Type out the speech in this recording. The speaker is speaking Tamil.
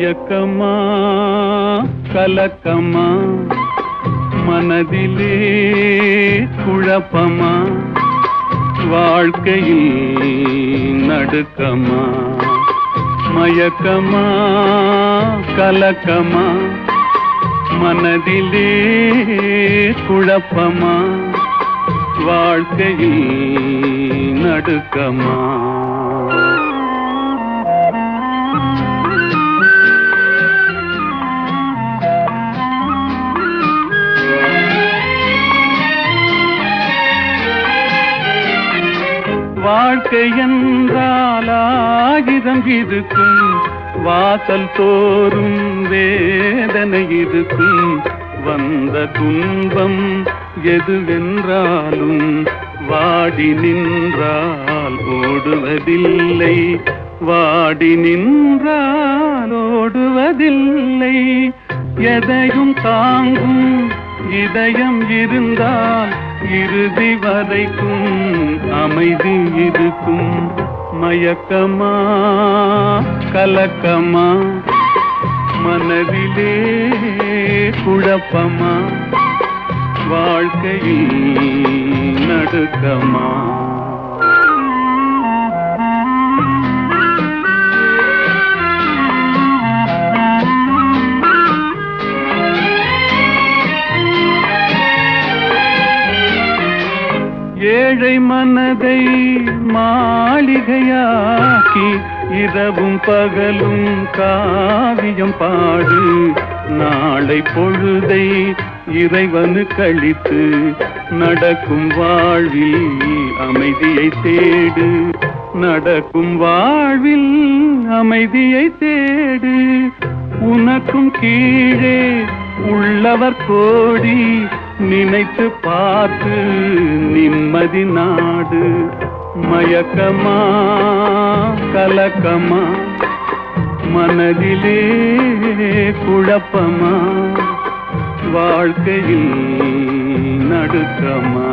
மயக்கமா கலக்கமா மனதிலே குழப்பமா வாழ்க்கையில் நடுக்கமா மயக்கமா கலக்கமா மனதிலே குழப்பமா வாழ்க்கையில் நடுக்கமா வாழ்க்கை என்றால் ஆயிரம் இருக்கும் வாசல் தோறும் வேதனை இருக்கும் வந்த துன்பம் எதுவென்றாலும் வாடி நின்றால் ஓடுவதில்லை வாடி நின்றால் ஓடுவதில்லை எதையும் தாங்கும் இதயம் இருந்தால் இறுதி வரைக்கும் அமைதி இருக்கும் மயக்கமா கலக்கமா மனதிலே குழப்பமா வாழ்க்கையில் நடுக்கமா ஏழை மனதை மாளிகையாக்கி இரவும் பகலும் காவியம் பாடு நாளை பொழுதை இறைவனு கழித்து நடக்கும் வாழ்வில் அமைதியை தேடு நடக்கும் வாழ்வில் அமைதியை தேடு உனக்கும் கீழே உள்ளவர் கோடி நினைத்து பார்த்து நிம்மதி நாடு மயக்கமா கலக்கமா மனதிலே குழப்பமா வாழ்க்கையில் நடுக்கமா